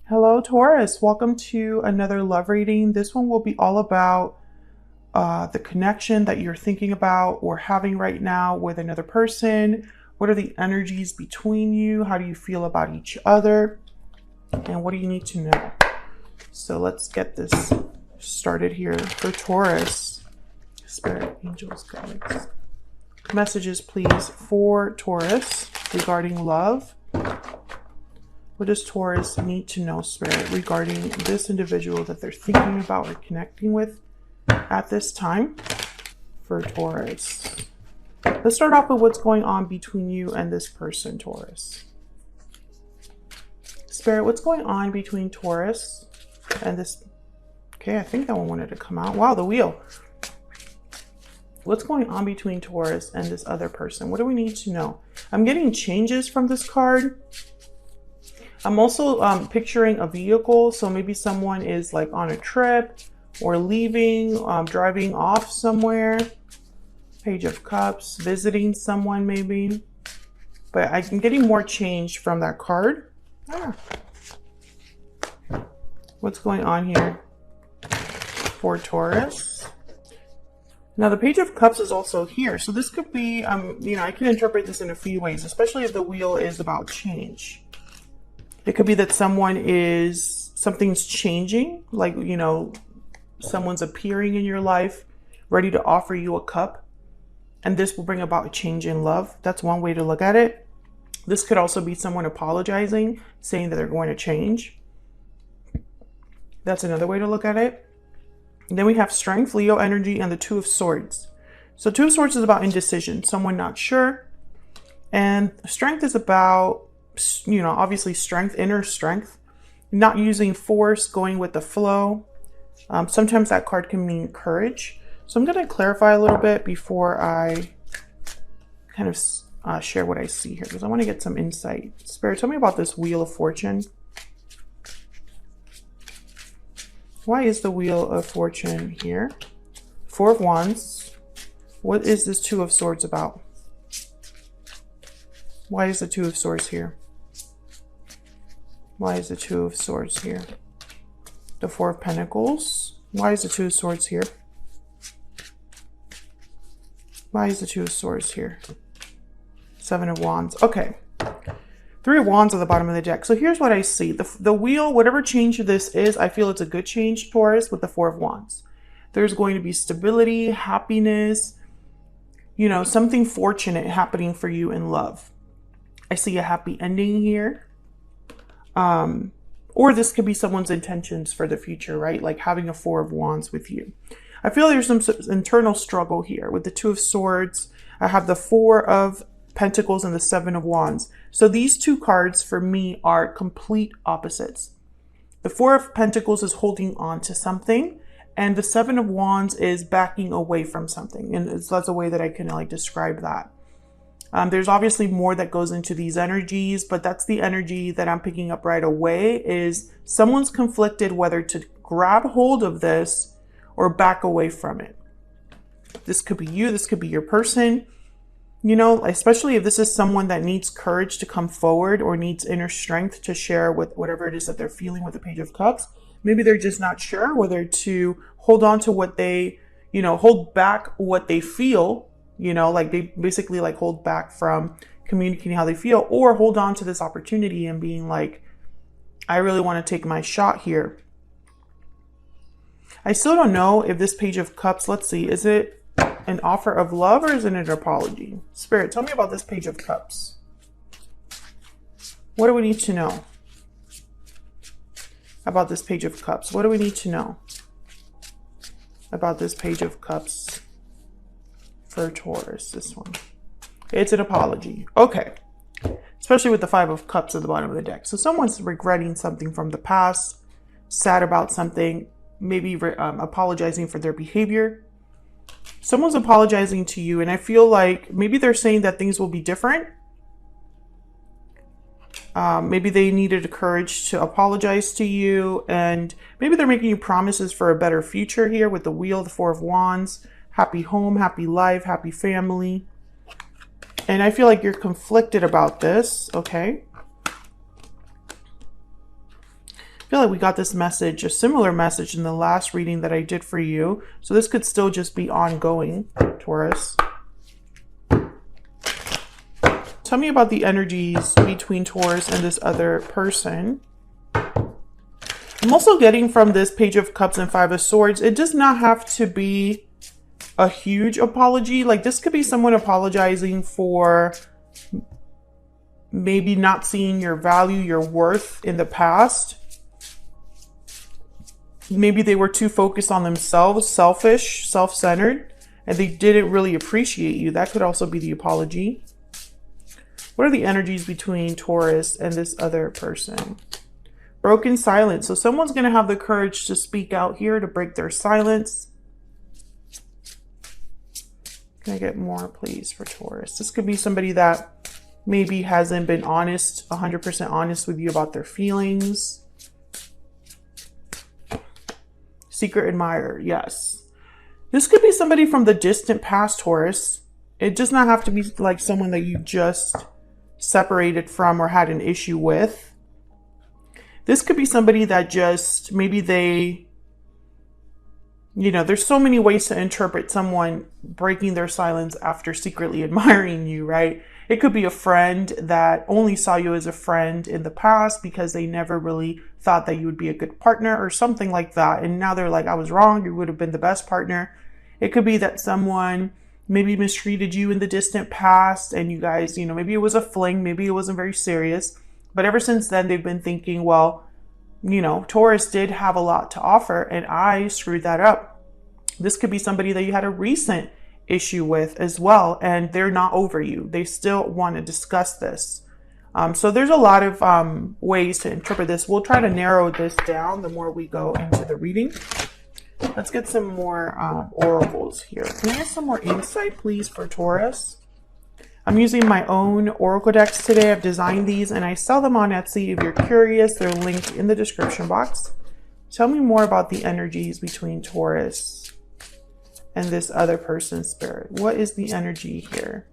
Hello, Taurus. Welcome to another love reading. This one will be all about the connection that you're thinking about or having right now with another person. What are the energies between you? How do you feel about each other? And what do you need to know? So let's get this started here for Taurus. Spirit, angels, guides. Messages, please, for Taurus regarding love. What does Taurus need to know, Spirit, regarding this individual that they're thinking about or connecting with at this time for Taurus? Let's start off with what's going on between you and this person, Taurus. Spirit, what's going on between Taurus and this? Okay, I think that one wanted to come out. Wow, the wheel. What's going on between Taurus and this other person? What do we need to know? I'm getting changes from this card. I'm also picturing a vehicle. So maybe someone is like on a trip or leaving, driving off somewhere. Page of Cups, visiting someone maybe. But I'm getting more change from that card. What's going on here for Taurus? Now the Page of Cups is also here. So this could be, I can interpret this in a few ways, especially if the wheel is about change. It could be that something's changing, like, someone's appearing in your life, ready to offer you a cup. And this will bring about a change in love. That's one way to look at it. This could also be someone apologizing, saying that they're going to change. That's another way to look at it. And then we have Strength, Leo energy, and the Two of Swords. So Two of Swords is about indecision, someone not sure. And Strength is about, obviously strength, inner strength, not using force, going with the flow. Sometimes that card can mean courage. So I'm going to clarify a little bit before I kind of share what I see here, because I want to get some insight. Spirit, tell me about this Wheel of Fortune. Why is the Wheel of Fortune here? Four of Wands. What is this Two of Swords about? Why is the Two of Swords here? Why is the Two of Swords here? The Four of Pentacles. Why is the Two of Swords here? Why is the Two of Swords here? Seven of Wands. Okay. Three of Wands at the bottom of the deck. So here's what I see. The wheel, whatever change this is, I feel it's a good change, Taurus, with the Four of Wands. There's going to be stability, happiness, something fortunate happening for you in love. I see a happy ending here. Or this could be someone's intentions for the future, right? Like having a Four of Wands with you. I feel there's some internal struggle here with the Two of Swords. I have the Four of Pentacles and the Seven of Wands. So these two cards for me are complete opposites. The Four of Pentacles is holding on to something, and the Seven of Wands is backing away from something. And that's a way that I can describe that. There's obviously more that goes into these energies, but that's the energy that I'm picking up right away, is someone's conflicted whether to grab hold of this or back away from it. This could be you, this could be your person, especially if this is someone that needs courage to come forward or needs inner strength to share with whatever it is that they're feeling with the Page of Cups. Maybe they're just not sure whether to hold on to what they, hold back what they feel. Like they basically hold back from communicating how they feel, or hold on to this opportunity and being like, I really want to take my shot here. I still don't know if this Page of Cups, let's see, is it an offer of love or is it an apology? Spirit, tell me about this Page of Cups. What do we need to know about this Page of Cups? What do we need to know about this Page of Cups? For Taurus, this one. It's an apology. Okay. Especially with the Five of Cups at the bottom of the deck. So someone's regretting something from the past, sad about something, maybe apologizing for their behavior. Someone's apologizing to you, and I feel like maybe they're saying that things will be different. Maybe they needed the courage to apologize to you, and maybe they're making you promises for a better future here with the Wheel, the Four of Wands. Happy home, happy life, happy family. And I feel like you're conflicted about this, okay? feel like we got this message, a similar message in the last reading that I did for you. So this could still just be ongoing, Taurus. Tell me about the energies between Taurus and this other person. I'm also getting from this Page of Cups and Five of Swords, it does not have to be a huge apology. Like this could be someone apologizing for maybe not seeing your value, your worth in the past. Maybe they were too focused on themselves, selfish, self-centered, and they didn't really appreciate you. That could also be the apology. What are the energies between Taurus and this other person? Broken silence. So someone's going to have the courage to speak out here, to break their silence. Can I get more, please, for Taurus? This could be somebody that maybe hasn't been honest, 100% honest with you about their feelings. Secret admirer, yes. This could be somebody from the distant past, Taurus. It does not have to be like someone that you just separated from or had an issue with. This could be somebody that just, maybe they, you know, there's so many ways to interpret someone breaking their silence after secretly admiring you, right? It could be a friend that only saw you as a friend in the past because they never really thought that you would be a good partner or something like that. And now they're like, I was wrong. You would have been the best partner. It could be that someone maybe mistreated you in the distant past and you guys, you know, maybe it was a fling, maybe it wasn't very serious. But ever since then, they've been thinking, well, you know, Taurus did have a lot to offer and I screwed that up. This could be somebody that you had a recent issue with as well, and they're not over you. They still want to discuss this. So there's a lot of ways to interpret this. We'll try to narrow this down the more we go into the reading. Let's get some more oracles here. Can I get some more insight, please, for Taurus? I'm using my own oracle decks today. I've designed these and I sell them on Etsy. If you're curious, they're linked in the description box. Tell me more about the energies between Taurus and this other person's spirit. What is the energy here?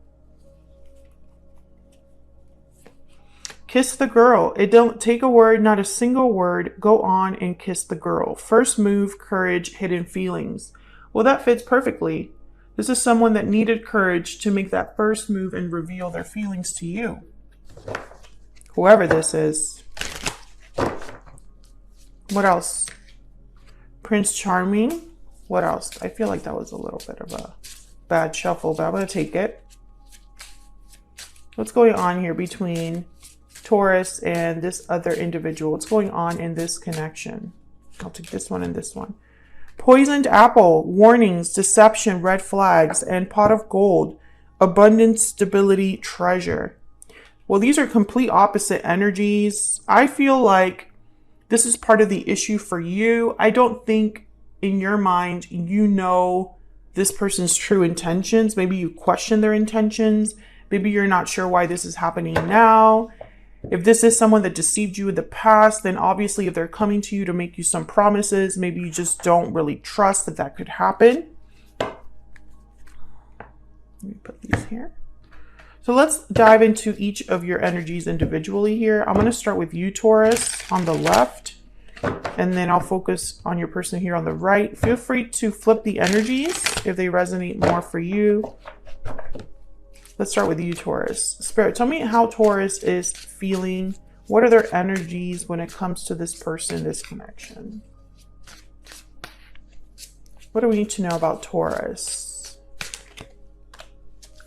Kiss the girl. It don't take a word, not a single word. Go on and kiss the girl. First move, courage, hidden feelings. Well, that fits perfectly. This is someone that needed courage to make that first move and reveal their feelings to you. Whoever this is. What else? Prince Charming. What else? I feel like that was a little bit of a bad shuffle, but I'm going to take it. What's going on here between Taurus and this other individual? What's going on in this connection? I'll take this one and this one. Poisoned apple, warnings, deception, red flags, and pot of gold, abundance, stability, treasure. Well, these are complete opposite energies. I feel like this is part of the issue for you. I don't think in your mind, you know this person's true intentions. Maybe you question their intentions. Maybe you're not sure why this is happening now. If this is someone that deceived you in the past, then obviously if they're coming to you to make you some promises, maybe you just don't really trust that that could happen. Let me put these here. So let's dive into each of your energies individually here. I'm going to start with you, Taurus, on the left, and then I'll focus on your person here on the right. Feel free to flip the energies if they resonate more for you. Let's start with you, Taurus. Spirit, tell me how Taurus is feeling. What are their energies when it comes to this person, this connection? What do we need to know about Taurus?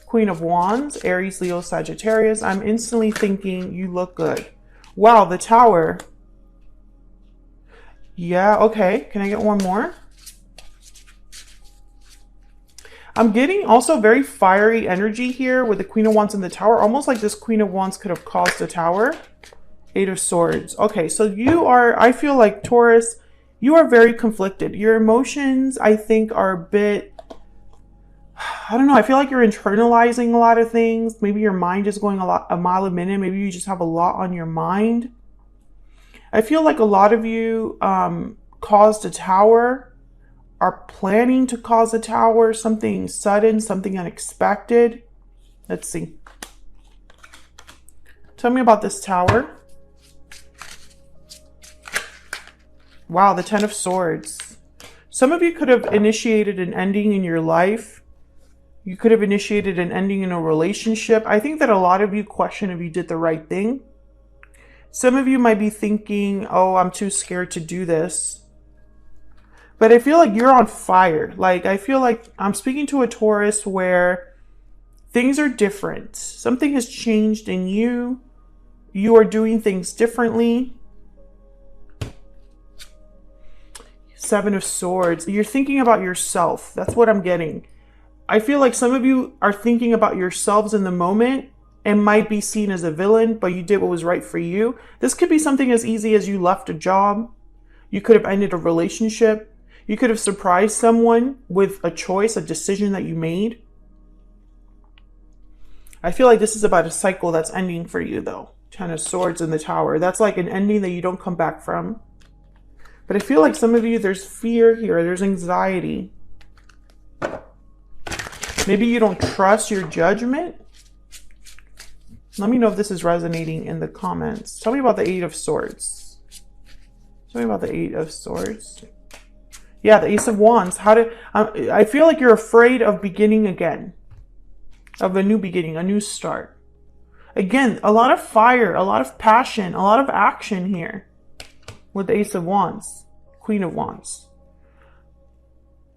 Queen of Wands, Aries, Leo, Sagittarius. I'm instantly thinking you look good. Wow, the Tower. Yeah, okay. Can I get one more? I'm getting also very fiery energy here with the Queen of Wands and the Tower. Almost like this Queen of Wands could have caused the Tower. Eight of Swords. Okay, so you are, I feel like Taurus, you are very conflicted. Your emotions, I think, are a bit, I don't know. I feel like you're internalizing a lot of things. Maybe your mind is going a mile a minute. Maybe you just have a lot on your mind. I feel like a lot of you caused a Tower, are planning to cause a Tower, something sudden, something unexpected. Let's see. Tell me about this Tower. Wow, the Ten of Swords. Some of you could have initiated an ending in your life. You could have initiated an ending in a relationship. I think that a lot of you question if you did the right thing. Some of you might be thinking, oh, I'm too scared to do this. But I feel like you're on fire. Like, I feel like I'm speaking to a Taurus where things are different. Something has changed in you. You are doing things differently. Seven of Swords. You're thinking about yourself. That's what I'm getting. I feel like some of you are thinking about yourselves in the moment and might be seen as a villain, but you did what was right for you. This could be something as easy as you left a job. You could have ended a relationship. You could have surprised someone with a choice, a decision that you made. I feel like this is about a cycle that's ending for you, though. Ten of Swords in the Tower. That's like an ending that you don't come back from. But I feel like some of you, there's fear here. There's anxiety. Maybe you don't trust your judgment. Let me know if this is resonating in the comments. Tell me about the Eight of Swords. Tell me about the Eight of Swords. Yeah, the Ace of Wands. I feel like you're afraid of beginning again. Of a new beginning, a new start. Again, a lot of fire, a lot of passion, a lot of action here. With the Ace of Wands, Queen of Wands.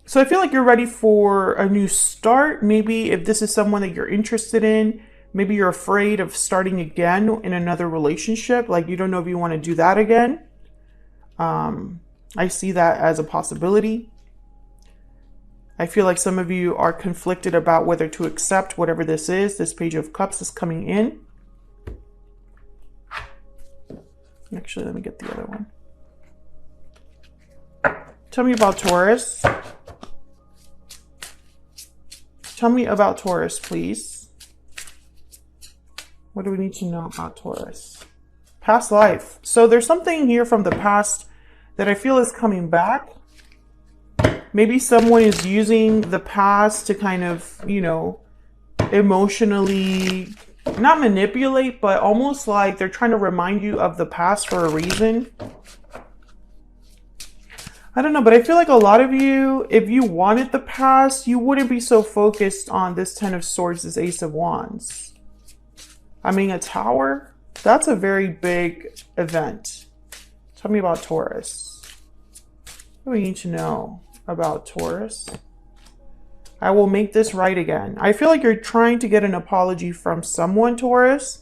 So I feel like you're ready for a new start. Maybe if this is someone that you're interested in, maybe you're afraid of starting again in another relationship. Like you don't know if you want to do that again. I see that as a possibility. I feel like some of you are conflicted about whether to accept whatever this is. This Page of Cups is coming in. Actually, let me get the other one. Tell me about Taurus. Tell me about Taurus, please. What do we need to know about Taurus? Past life. So there's something here from the past that I feel is coming back. Maybe someone is using the past to kind of, you know, emotionally, not manipulate, but almost like they're trying to remind you of the past for a reason. I don't know, but I feel like a lot of you, if you wanted the past, you wouldn't be so focused on this Ten of Swords, this Ace of Wands. I mean, a tower, that's a very big event. Tell me about Taurus. What do we need to know about Taurus? I will make this right again. I feel like you're trying to get an apology from someone, Taurus.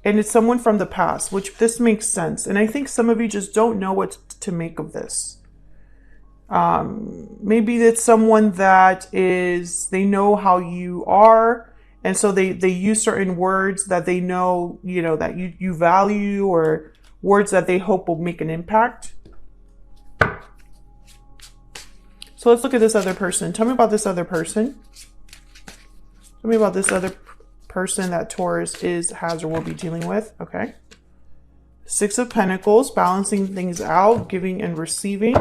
And it's someone from the past, which this makes sense. And I think some of you just don't know what to make of this. Maybe it's someone that they know how you are. And so they use certain words that they know, you know, that you value, or words that they hope will make an impact. So let's look at this other person. Tell me about this other person. Tell me about this other person that Taurus has, or will be dealing with. Okay. Six of Pentacles, balancing things out, giving and receiving.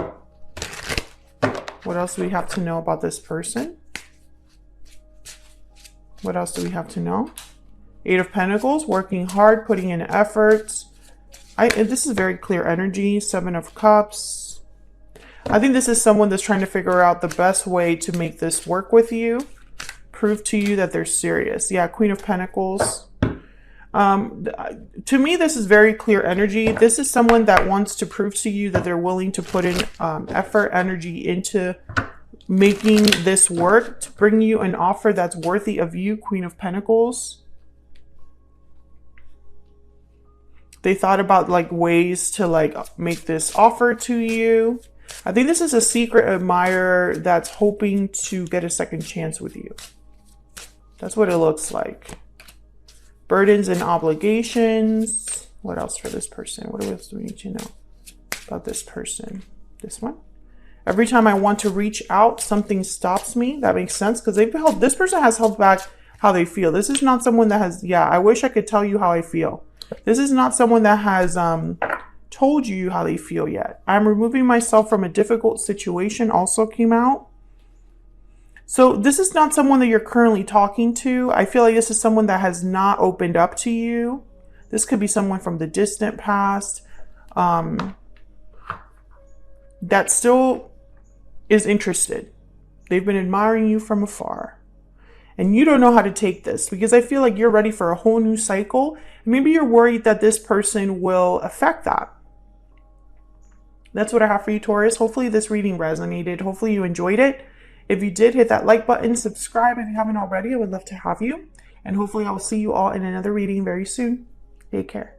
What else do we have to know about this person? What else do we have to know? Eight of Pentacles, working hard, putting in effort. This is very clear energy. Seven of Cups. I think this is someone that's trying to figure out the best way to make this work with you. Prove to you that they're serious. Yeah, Queen of Pentacles. To me, this is very clear energy. This is someone that wants to prove to you that they're willing to put in effort, energy into making this work, to bring you an offer that's worthy of you, Queen of Pentacles. They thought about like ways to like make this offer to you. I think this is a secret admirer that's hoping to get a second chance with you. That's what it looks like. Burdens and obligations. What else for this person? What else do we need to know about this person? This one. Every time I want to reach out, something stops me. That makes sense, because this person has held back how they feel. This is not someone that has, yeah, I wish I could tell you how I feel. This is not someone that has told you how they feel yet. I'm removing myself from a difficult situation also came out. So this is not someone that you're currently talking to. I feel like this is someone that has not opened up to you. This could be someone from the distant past. that still is interested. They've been admiring you from afar. And you don't know how to take this because I feel like you're ready for a whole new cycle. Maybe you're worried that this person will affect that. That's what I have for you, Taurus. Hopefully this reading resonated. Hopefully you enjoyed it. If you did, hit that like button, subscribe if you haven't already. I would love to have you. And hopefully I will see you all in another reading very soon. Take care.